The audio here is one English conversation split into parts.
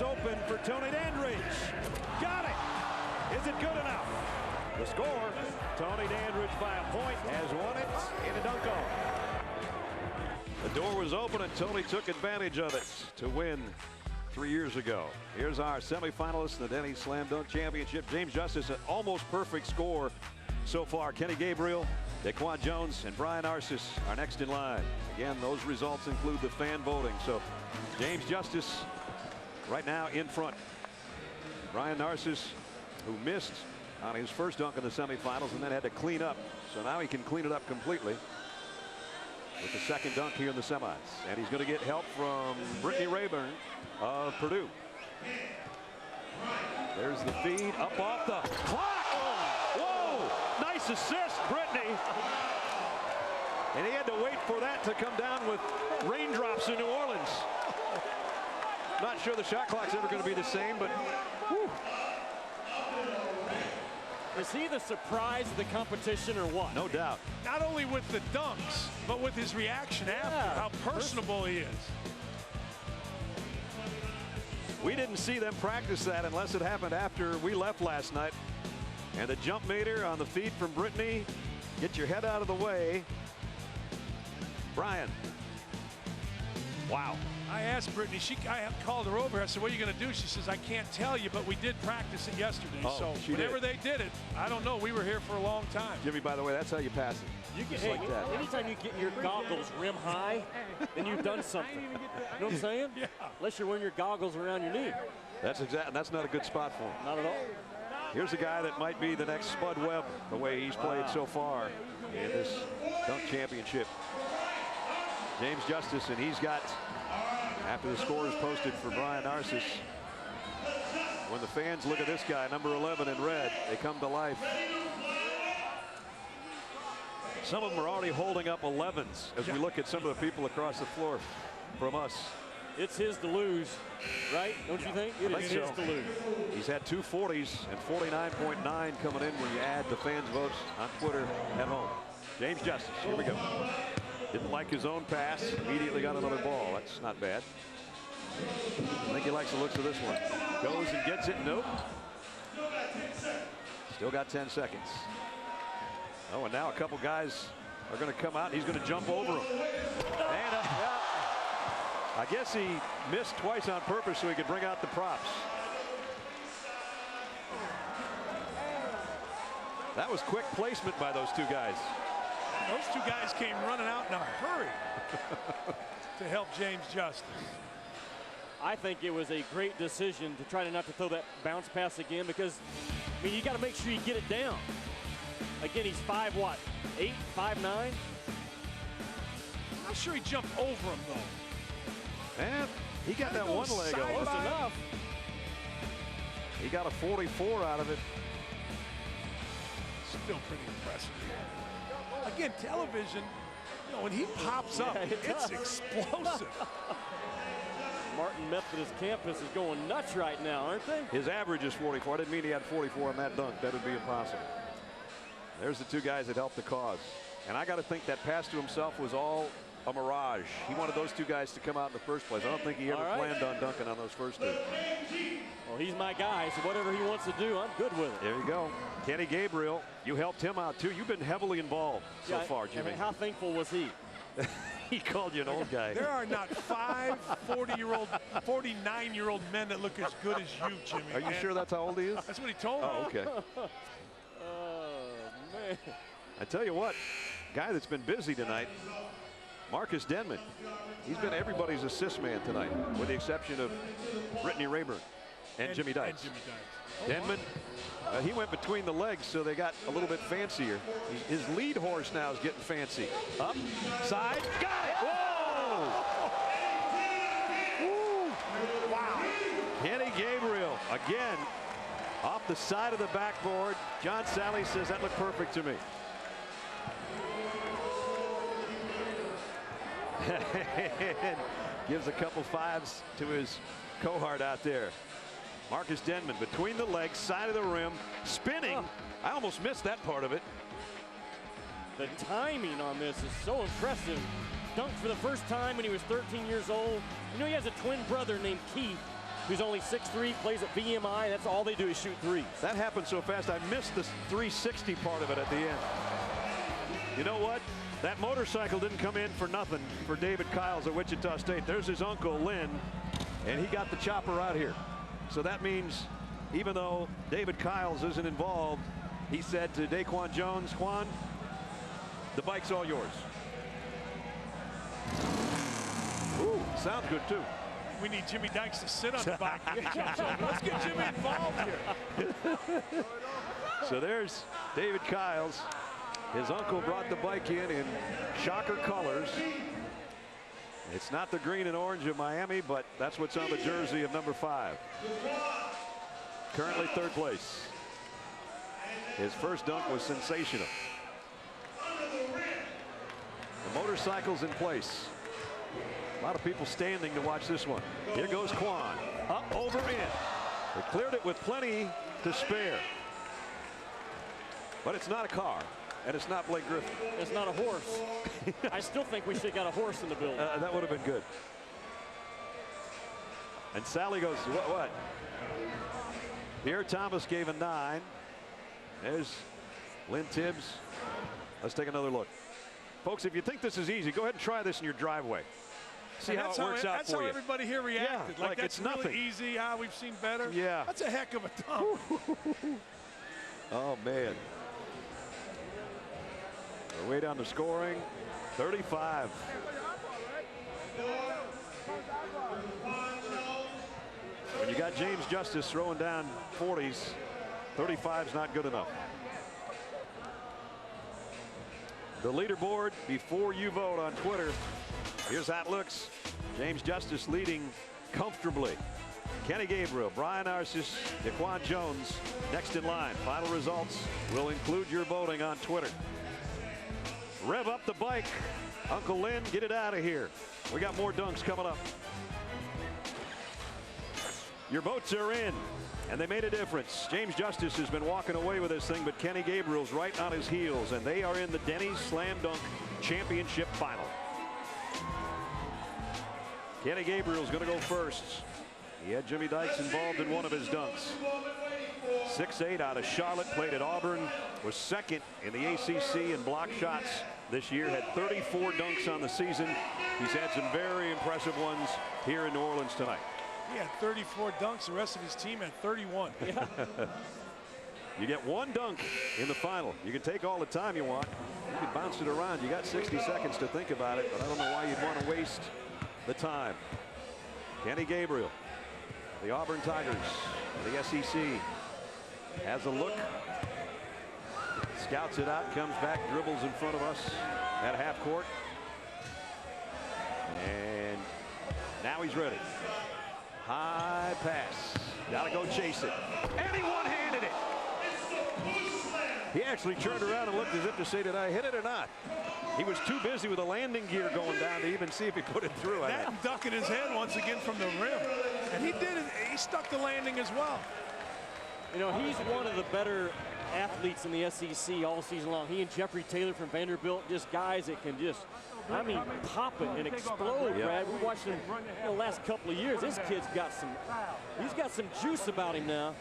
open for Tony Dandridge. Got it. Is it good enough? The score, Tony Dandridge by a point has won it in a dunk off. The door was open and Tony took advantage of it to win 3 years ago. Here's our semifinalists in the Denny Slam Dunk Championship. James Justice, an almost perfect score so far. Kenny Gabriel, Daquan Jones, and Brian Arcis are next in line. Again, those results include the fan voting. So James Justice right now in front. Brian Arcis, who missed on his first dunk in the semifinals and then had to clean up. So now he can clean it up completely with the second dunk here in the semis. And he's going to get help from Brittany Rayburn of Purdue. There's the feed up off the clock. Whoa! Nice assist, Brittany. And he had to wait for that to come down with raindrops in New Orleans. Not sure the shot clock's ever going to be the same, but whew. Is he the surprise of the competition or what? No doubt. Not only with the dunks, but with his reaction after, how personable he is. We didn't see them practice that unless it happened after we left last night. And the jump meter on the feed from Brittany. Get your head out of the way. Brian. Wow. I asked Brittany, I called her over. I said, what are you going to do? She says, I can't tell you, but we did practice it yesterday. So whenever they did it, I don't know. We were here for a long time. Jimmy, by the way, that's how you pass it. You get, hey, like that. Anytime you get your goggles rim high, then you've done something. You know what I'm saying? Yeah. Unless you're wearing your goggles around your knee. That's not a good spot for him. Not at all. Here's a guy that might be the next Spud Webb, the way he's played so far in this dunk championship. James Justice, and he's got, after the score is posted for Brian Arcis, when the fans look at this guy, number 11 in red, they come to life. Some of them are already holding up 11s as we look at some of the people across the floor from us. It's his to lose, right? Don't you think? It is his to lose. He's had 2 40s and 49.9 coming in when you add the fans' votes on Twitter at home. James Justice, here we go. Didn't like his own pass, immediately got another ball. That's not bad. I think he likes the looks of this one. Goes and gets it, nope. Still got 10 seconds. Oh, and now a couple guys are going to come out. He's going to jump over them. And I guess he missed twice on purpose so he could bring out the props. That was quick placement by those two guys. Those two guys came running out in a hurry to help James Justice. I think it was a great decision to try not to throw that bounce pass again because, I mean, you got to make sure you get it down. Again, he's 5'8", 5'9". I'm not sure he jumped over him, though. And he got that one leg close enough. He got a 44 out of it. Still pretty impressive. Again, television, you know, when he pops up, it's explosive. Martin Methodist campus is going nuts right now, aren't they? His average is 44. I didn't mean he had 44 on that dunk. That would be impossible. There's the two guys that helped the cause. And I got to think that pass to himself was all a mirage. He wanted those two guys to come out in the first place. I don't think he ever planned on dunking on those first two. Well, he's my guy, so whatever he wants to do, I'm good with it. There you go. Kenny Gabriel, you helped him out too. You've been heavily involved so far, Jimmy. I mean, how thankful was he? He called you an old guy. There are not 5 49-year-old men that look as good as you, Jimmy. Are you sure that's how old he is? That's what he told me. Oh, okay. Oh, man. I tell you what, guy that's been busy tonight, Marcus Denman. He's been everybody's assist man tonight, with the exception of Brittany Rayburn and Jimmy Dykes. Denman, he went between the legs, so they got a little bit fancier. His lead horse now is getting fancy. Up, side, got it! Whoa! Woo. Wow. Kenny Gabriel, again, off the side of the backboard. John Sally says that looked perfect to me. And gives a couple fives to his cohort out there. Marcus Denman between the legs, side of the rim, spinning. I almost missed that part of it. The timing on this is so impressive. Dunked for the first time when he was 13 years old. You know, he has a twin brother named Keith. who's only 6'3", plays at VMI. That's all they do is shoot threes. That happened so fast, I missed the 360 part of it at the end. You know what? That motorcycle didn't come in for nothing for David Kiles at Wichita State. There's his uncle, Lynn, and he got the chopper out here. So that means even though David Kiles isn't involved, he said to Daquan Jones, Quan, the bike's all yours. Ooh, sounds good too. We need Jimmy Dykes to sit on the bike. Let's get Jimmy involved here. So there's David Kiles. His uncle brought the bike in Shocker colors. It's not the green and orange of Miami, but that's what's on the jersey of number 5. Currently 3rd place. His first dunk was sensational. The motorcycle's in place. A lot of people standing to watch this one. Here goes Quan. Up, over, in. They cleared it with plenty to spare. But it's not a car, and it's not Blake Griffin. It's not a horse. I still think we should have got a horse in the building. That would have been good. And Sally goes, what? Pierre Thomas gave a 9. There's Lynn Tibbs. Let's take another look. Folks, if you think this is easy, go ahead and try this in your driveway. See how it works out for you. That's how everybody here reacted. Yeah, like that's it's nothing. Really easy. We've seen better. Yeah. That's a heck of a dunk. Oh, man. We're way down to scoring. 35. When you got James Justice throwing down 40s, 35's not good enough. The leaderboard before you vote on Twitter. Here's how it looks. James Justice leading comfortably. Kenny Gabriel, Brian Arces, Daquan Jones next in line. Final results will include your voting on Twitter. Rev up the bike. Uncle Lynn, get it out of here. We got more dunks coming up. Your votes are in, and they made a difference. James Justice has been walking away with this thing, but Kenny Gabriel's right on his heels, and they are in the Denny's Slam Dunk Championship Final. Kenny Gabriel's going to go first. He had Jimmy Dykes involved in one of his dunks. 6'8" out of Charlotte, played at Auburn, was second in the ACC in block shots this year, had 34 dunks on the season. He's had some very impressive ones here in New Orleans tonight. He had 34 dunks. The rest of his team had 31. Yeah. You get one dunk in the final. You can take all the time you want. You can bounce it around. You got 60 seconds to think about it, but I don't know why you'd want to waste the time. Kenny Gabriel, the Auburn Tigers, the SEC, has a look, scouts it out, comes back, dribbles in front of us at half court, and now he's ready. High pass, gotta go chase it, and he one-handed it. He actually turned around and looked as if to say, did I hit it or not? He was too busy with the landing gear going down to even see if he put it through. That and ducking his head once again from the rim. And he did it. He stuck the landing as well. You know, he's one of the better athletes in the SEC all season long. He and Jeffrey Taylor from Vanderbilt, just guys that can just, I mean, pop it and explode, Yep. Brad. We watched him the last couple of years. This kid's got he's got some juice about him now.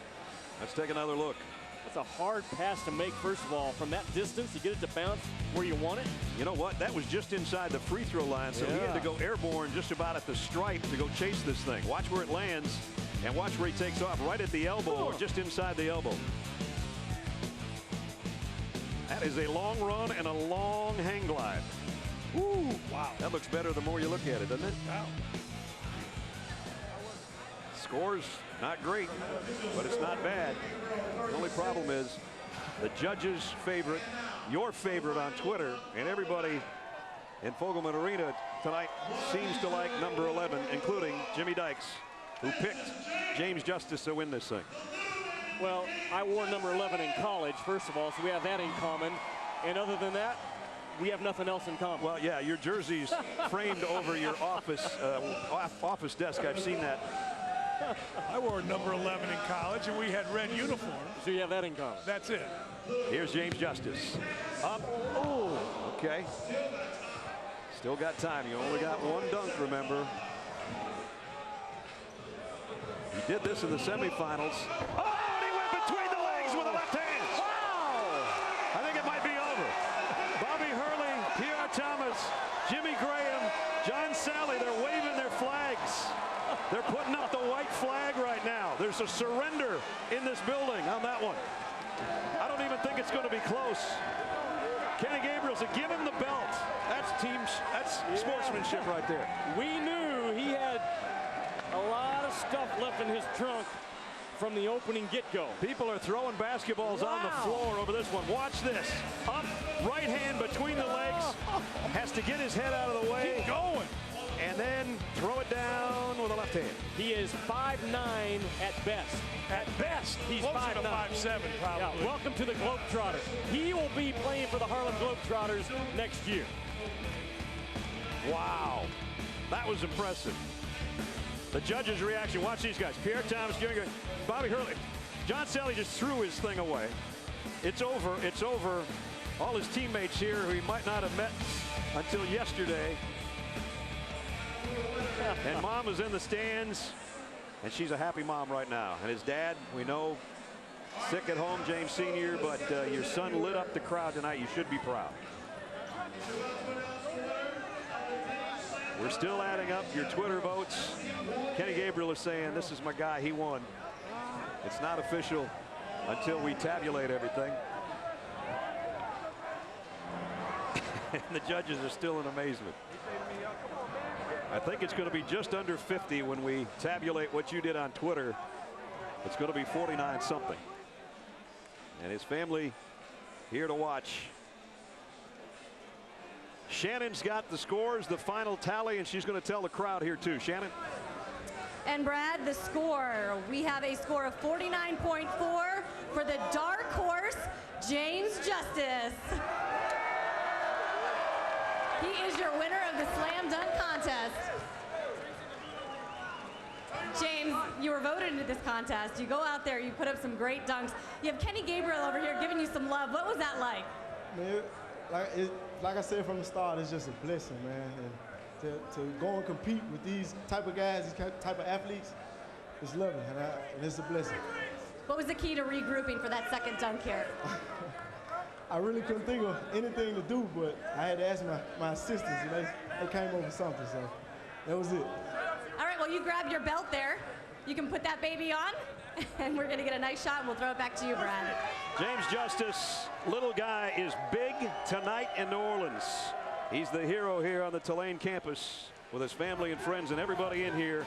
Let's take another look. It's a hard pass to make, first of all. From that distance, to get it to bounce where you want it. You know what? That was just inside the free throw line, so he had to go airborne just about at the stripe to go chase this thing. Watch where it lands, and watch where he takes off, right at the elbow or just inside the elbow. That is a long run and a long hang glide. Ooh, wow. That looks better the more you look at it, doesn't it? Wow. Scores not great, but it's not bad. The only problem is the judges' favorite, your favorite on Twitter, and everybody in Fogelman Arena tonight seems to like number 11, including Jimmy Dykes, who picked James Justice to win this thing. Well, I wore number 11 in college, first of all, so we have that in common. And other than that, we have nothing else in common. Well, yeah, your jersey's framed over your office desk. I've seen that. I wore number 11 in college, and we had red uniforms. So you have that in common. That's it. Here's James Justice. Up. Oh, okay. Still got time. You only got one dunk, remember. He did this in the semifinals. Oh, and he went between the legs with a left hand. Wow! I think it might be over. Bobby Hurley, Pierre Thomas, Jimmy Graham, John Sally, they're waving their flags. They're putting up the white flag right now. There's a surrender in this building on that one. I don't even think it's going to be close. Kenny Gabriel said, give him the belt. That's sportsmanship right there. We knew he had a lot of stuff left in his trunk from the opening get-go. People are throwing basketballs on the floor over this one. Watch this. Up, right hand between the legs. Has to get his head out of the way. Keep going. And then throw it down with a left hand. He is 5'9" at best. At best, He's closer 5'9". to 5'7", probably. Yeah, welcome to the Globetrotters. He will be playing for the Harlem Globetrotters next year. Wow. That was impressive. The judges' reaction. Watch these guys. Pierre Thomas, Bobby Hurley. John Sally just threw his thing away. It's over. It's over. All his teammates here who he might not have met until yesterday. And Mom is in the stands, and she's a happy mom right now. And his dad, we know, sick at home, James Sr., but your son lit up the crowd tonight. You should be proud. We're still adding up your Twitter votes. Kenny Gabriel is saying, this is my guy, he won. It's not official until we tabulate everything. And the judges are still in amazement. I think it's going to be just under 50 when we tabulate what you did on Twitter. It's going to be 49 something. And his family here to watch. Shannon's got the scores, the final tally, and she's going to tell the crowd here too. Shannon? And Brad, the score, we have a score of 49.4 for the dark horse, James Justice. He is your winner of the slam dunk contest. James, you were voted into this contest. You go out there, you put up some great dunks. You have Kenny Gabriel over here giving you some love. What was that like? Man, like I said from the start, it's just a blessing, man. And to go and compete with these type of guys, these type of athletes, it's lovely, and it's a blessing. What was the key to regrouping for that second dunk here? I really couldn't think of anything to do, but I had to ask my assistants, and they came up with something, so that was it. All right, well, you grab your belt there. You can put that baby on, and we're going to get a nice shot, and we'll throw it back to you, Brad. James Justice, little guy, is big tonight in New Orleans. He's the hero here on the Tulane campus with his family and friends and everybody in here.